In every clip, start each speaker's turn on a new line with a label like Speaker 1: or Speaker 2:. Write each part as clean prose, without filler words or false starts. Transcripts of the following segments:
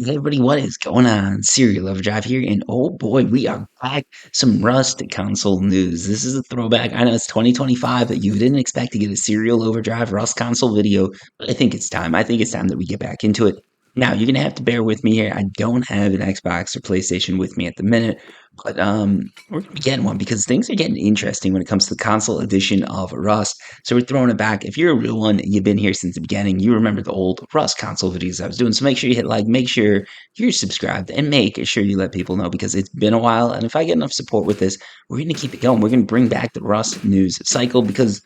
Speaker 1: Hey everybody, what is going on? Serial Overdrive here, and oh boy, we are back. Some Rust console news. This is a throwback. I know it's 2025, but you didn't expect to get a Serial Overdrive Rust console video, but I think it's time. I think it's time that we get back into it. Now, you're gonna have to bear with me here. I don't have an Xbox or PlayStation with me at the minute, but we're gonna be getting one because things are getting interesting when it comes to the console edition of Rust. So we're throwing it back. If you're a real one, you've been here since the beginning. You remember the old Rust console videos I was doing. So make sure you hit like, make sure you're subscribed, and make sure you let people know because it's been a while. And if I get enough support with this, we're going to keep it going. We're going to bring back the Rust news cycle because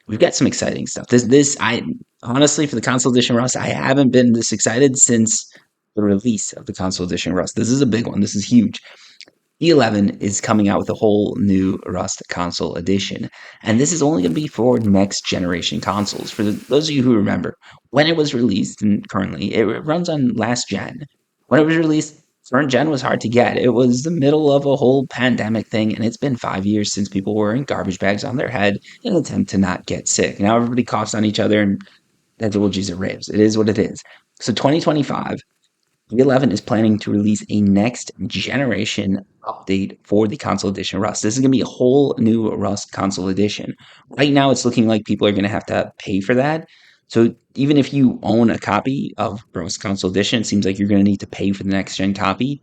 Speaker 1: we've got some exciting stuff. I honestly, for the console edition Rust, I haven't been this excited since the release of the console edition Rust. This is a big one. This is huge. E11 is coming out with a whole new Rust console edition, and this is only going to be for next generation consoles. For those of you who remember, when it was released, and currently it runs on last gen. When it was released, current gen was hard to get. It was the middle of a whole pandemic thing, and it's been 5 years since people were wearing garbage bags on their head in an attempt to not get sick. Now everybody coughs on each other, and that's what Jesus raves. It is what it is. So 2025 V11 is planning to release a next generation update for the console edition Rust. This is going to be a whole new Rust console edition. Right now, it's looking like people are going to have to pay for that. So even if you own a copy of Rust console edition, it seems like you're going to need to pay for the next gen copy.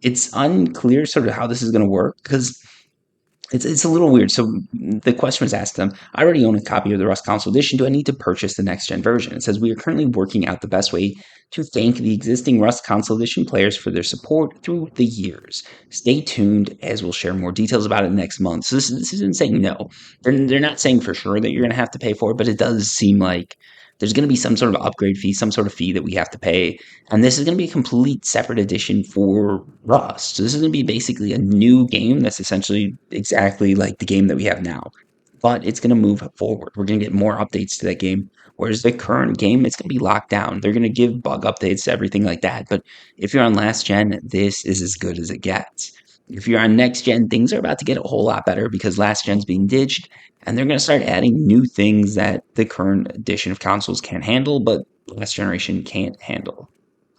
Speaker 1: It's unclear sort of how this is going to work because it's a little weird. So the question was asked them, I already own a copy of the Rust console edition. Do I need to purchase the next gen version? It says, we are currently working out the best way to thank the existing Rust console edition players for their support through the years. Stay tuned as we'll share more details about it next month. So this isn't saying no. They're not saying for sure that you're going to have to pay for it, but it does seem like there's going to be some sort of upgrade fee, some sort of fee that we have to pay. And this is going to be a complete separate edition for Rust. So this is going to be basically a new game that's essentially exactly like the game that we have now. But it's going to move forward. We're going to get more updates to that game. Whereas the current game, it's going to be locked down. They're going to give bug updates, everything like that. But if you're on last gen, this is as good as it gets. If you're on next gen, things are about to get a whole lot better because last gen's being ditched, and they're going to start adding new things that the current edition of consoles can't handle, but last generation can't handle.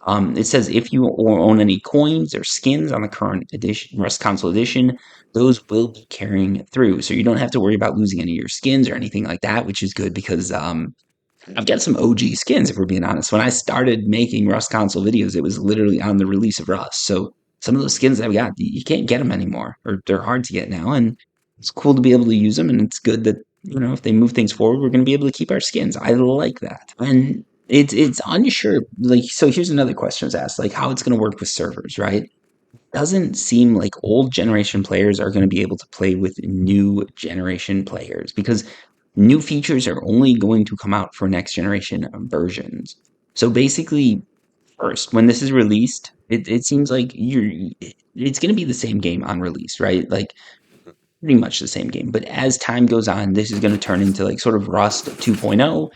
Speaker 1: It says if you own any coins or skins on the current edition, Rust console edition, those will be carrying through. So you don't have to worry about losing any of your skins or anything like that, which is good because I've got some OG skins, if we're being honest. When I started making Rust console videos, it was literally on the release of Rust. So some of those skins that we got, you can't get them anymore, or they're hard to get now. And it's cool to be able to use them. And it's good that, if they move things forward, we're going to be able to keep our skins. I like that. And it's unsure. Like, so here's another question was asked, like how it's going to work with servers, right? Doesn't seem like old generation players are going to be able to play with new generation players because new features are only going to come out for next generation versions. So basically, first, when this is released, it seems like it's going to be the same game on release, right? Like pretty much the same game. But as time goes on, this is going to turn into like sort of Rust 2.0,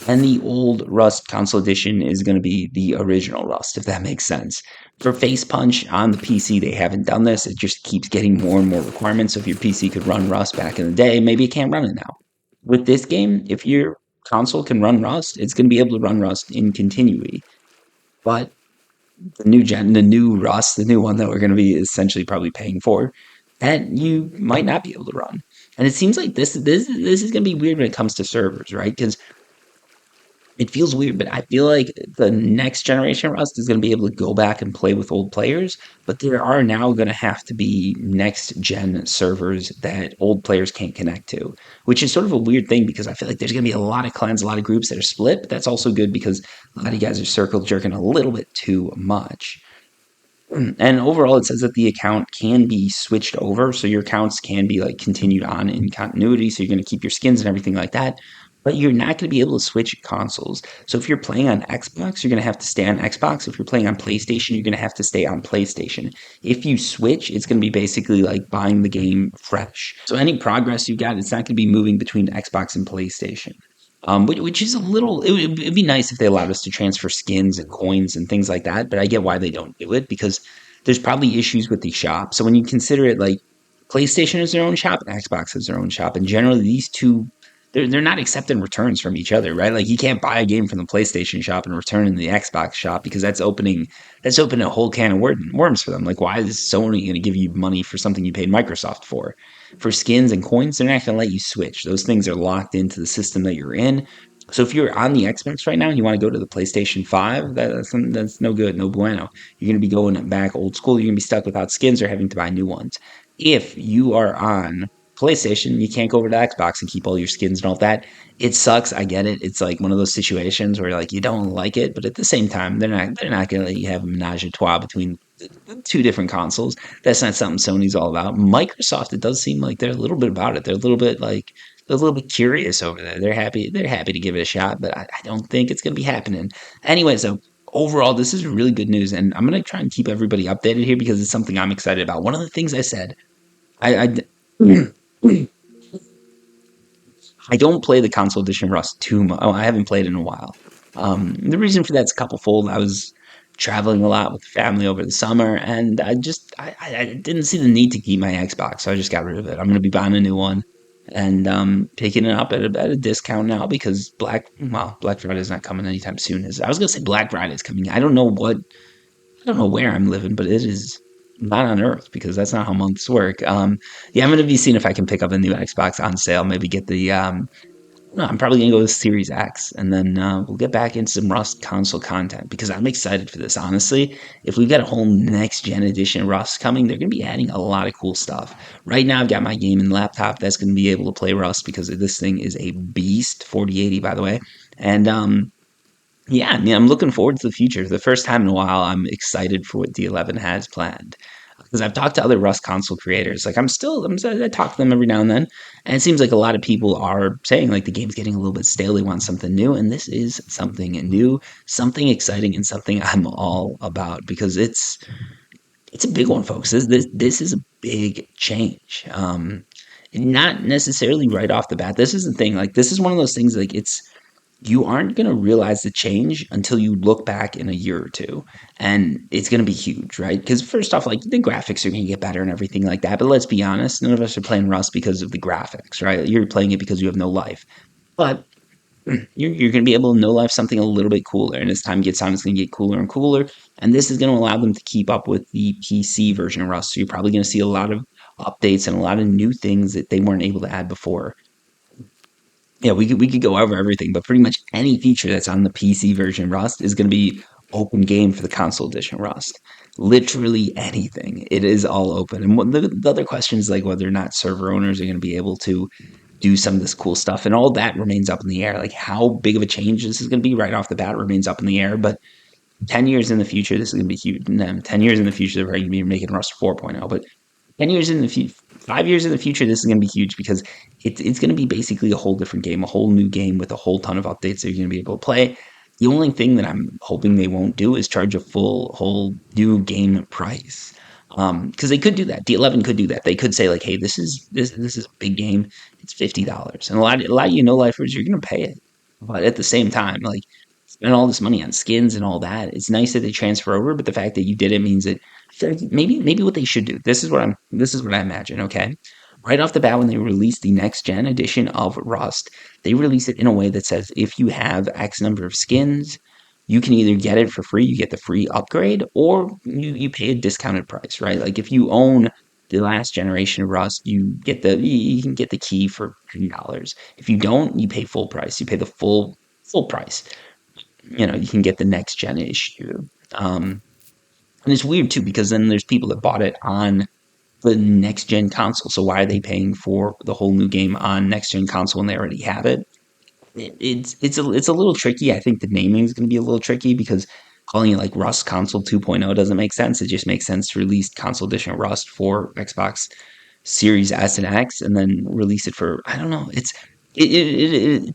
Speaker 1: and the old Rust console edition is going to be the original Rust, if that makes sense. For Face Punch on the PC, they haven't done this. It just keeps getting more and more requirements. So if your PC could run Rust back in the day, maybe it can't run it now. With this game, if your console can run Rust, it's going to be able to run Rust in continuity. But the new Rust, the new one that we're going to be essentially probably paying for, that you might not be able to run. And it seems like this is going to be weird when it comes to servers, right? Because it feels weird, but I feel like the next generation Rust is going to be able to go back and play with old players, but there are now going to have to be next gen servers that old players can't connect to, which is sort of a weird thing because I feel like there's going to be a lot of clans, a lot of groups that are split, but that's also good because a lot of you guys are circle jerking a little bit too much. And overall, it says that the account can be switched over. So your accounts can be like continued on in continuity. So you're going to keep your skins and everything like that. But you're not going to be able to switch consoles. So if you're playing on Xbox, you're going to have to stay on Xbox. If you're playing on PlayStation, you're going to have to stay on PlayStation. If you switch, it's going to be basically like buying the game fresh. So any progress you got, it's not going to be moving between Xbox and PlayStation. Which is a little, it'd be nice if they allowed us to transfer skins and coins and things like that, but I get why they don't do it because there's probably issues with the shop. So when you consider it like PlayStation has their own shop and Xbox has their own shop, and generally these two they're not accepting returns from each other, right? Like you can't buy a game from the PlayStation shop and return in the Xbox shop because that's opening a whole can of worms for them. Like why is Sony going to give you money for something you paid Microsoft for? For skins and coins, they're not going to let you switch. Those things are locked into the system that you're in. So if you're on the Xbox right now and you want to go to the PlayStation 5, that's no good, no bueno. You're going to be going back old school. You're going to be stuck without skins or having to buy new ones. If you are on PlayStation, you can't go over to Xbox and keep all your skins and all that. It sucks. I get it. It's like one of those situations where like you don't like it, but at the same time, they're not going to let you have a menage a trois between two different consoles. That's not something Sony's all about. Microsoft, it does seem like they're a little bit about it. They're a little bit curious over there. They're happy to give it a shot, but I don't think it's going to be happening. Anyway, so overall, this is really good news, and I'm going to try and keep everybody updated here because it's something I'm excited about. One of the things I said, I I don't play the console edition Rust too much. Oh, I haven't played in a while. The reason for that's a couple fold. I was traveling a lot with the family over the summer, and I didn't see the need to keep my Xbox, so I just got rid of it. I'm going to be buying a new one and picking it up at a discount now because Black Friday is not coming anytime soon. I was going to say Black Friday is coming. I don't know where I'm living, but it is not on Earth because that's not how months work. Yeah, I'm going to be seeing if I can pick up a new Xbox on sale. Maybe get the no, I'm probably gonna go with Series X, and then we'll get back into some Rust console content because I'm excited for this. Honestly, if we've got a whole next gen edition Rust coming, they're gonna be adding a lot of cool stuff. Right now, I've got my gaming laptop that's gonna be able to play Rust because this thing is a beast, 4080 by the way, and yeah, I mean, I'm looking forward to the future. For the first time in a while, I'm excited for what D11 has planned. Because I've talked to other Rust console creators. Like I talk to them every now and then, and it seems like a lot of people are saying like the game's getting a little bit stale. They want something new, and this is something new, something exciting, and something I'm all about because it's a big one, folks. This is a big change. Not necessarily right off the bat. This is the thing. Like this is one of those things. Like it's you aren't going to realize the change until you look back in a year or two and it's going to be huge, right? Because first off, like the graphics are going to get better and everything like that, but let's be honest, none of us are playing Rust because of the graphics, right? You're playing it because you have no life, but you're going to be able to know life something a little bit cooler, and as time gets on it's going to get cooler and cooler, and this is going to allow them to keep up with the PC version of Rust. So you're probably going to see a lot of updates and a lot of new things that they weren't able to add before. Yeah, we could go over everything, but pretty much any feature that's on the PC version Rust is going to be open game for the console edition Rust. Literally anything. It is all open. And the other question is like whether or not server owners are going to be able to do some of this cool stuff, and all that remains up in the air. Like how big of a change this is going to be right off the bat remains up in the air, but 10 years in the future, this is going to be huge. And then 10 years in the future, they're going to be making Rust 4.0. But 10 years in the future, 5 years in the future, this is going to be huge because it's going to be basically a whole different game, a whole new game with a whole ton of updates that you're going to be able to play. The only thing that I'm hoping they won't do is charge a full whole new game price. Because they could do that. D11 could do that. They could say like, "Hey, this is a big game. It's $50," and a lot of lifers you're going to pay it. But at the same time, like spend all this money on skins and all that. It's nice that they transfer over, but the fact that you did it means that maybe what they should do. This is what I imagine. Okay, right off the bat when they release the next gen edition of Rust, they release it in a way that says if you have X number of skins, you can either get it for free, you get the free upgrade, or you pay a discounted price. Right, like if you own the last generation of Rust, you can get the key for $3. If you don't, you pay full price. You pay the full price. You can get the next gen issue. And it's weird too because then there's people that bought it on the next gen console. So why are they paying for the whole new game on next gen console when they already have it? It's a little tricky. I think the naming is going to be a little tricky because calling it like Rust Console 2.0 doesn't make sense. It just makes sense to release console edition Rust for Xbox Series S and X, and then release it for I don't know. It's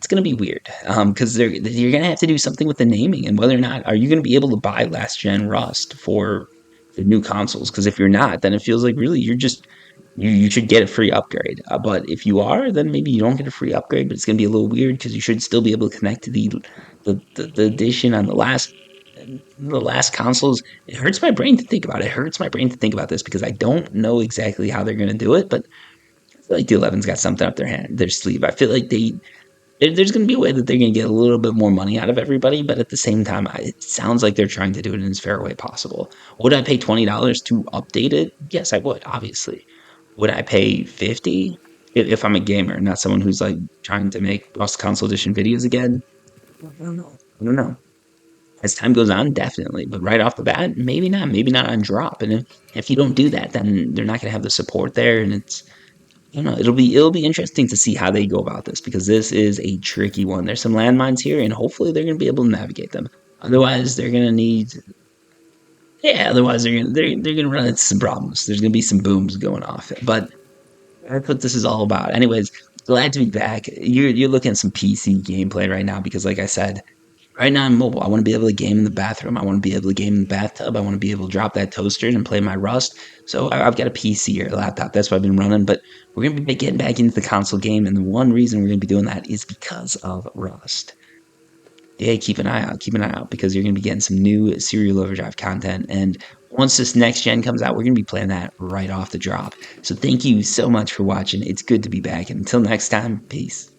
Speaker 1: going to be weird because you're going to have to do something with the naming and whether or not are you going to be able to buy last gen Rust for the new consoles. Because if you're not, then it feels like really you're just you should get a free upgrade. But if you are, then maybe you don't get a free upgrade, but it's going to be a little weird because you should still be able to connect to the edition on the last consoles. It hurts my brain to think about it. It hurts my brain to think about this because I don't know exactly how they're going to do it, but I feel like the 11's got something up their sleeve. I feel like there's going to be a way that they're going to get a little bit more money out of everybody, but at the same time, it sounds like they're trying to do it in as fair a way possible. Would I pay $20 to update it? Yes, I would, obviously. Would I pay 50 if I'm a gamer, not someone who's like trying to make Lost Console Edition videos again? I don't know. I don't know. As time goes on, definitely, but right off the bat, maybe not. Maybe not on drop. And if you don't do that, then they're not going to have the support there, and it's I don't know. It'll be interesting to see how they go about this because this is a tricky one. There's some landmines here, and hopefully they're going to be able to navigate them. Otherwise, they're going to need yeah. Otherwise, they're going to run into some problems. There's going to be some booms going off. But that's what this is all about. Anyways, glad to be back. You're looking at some PC gameplay right now because, like I said, right now I'm mobile. I want to be able to game in the bathroom. I want to be able to game in the bathtub. I want to be able to drop that toaster and play my Rust. So I've got a PC or a laptop. That's what I've been running. But we're going to be getting back into the console game. And the one reason we're going to be doing that is because of Rust. Yeah, keep an eye out. Keep an eye out because you're going to be getting some new Serial Overdrive content. And once this next gen comes out, we're going to be playing that right off the drop. So thank you so much for watching. It's good to be back. And until next time, peace.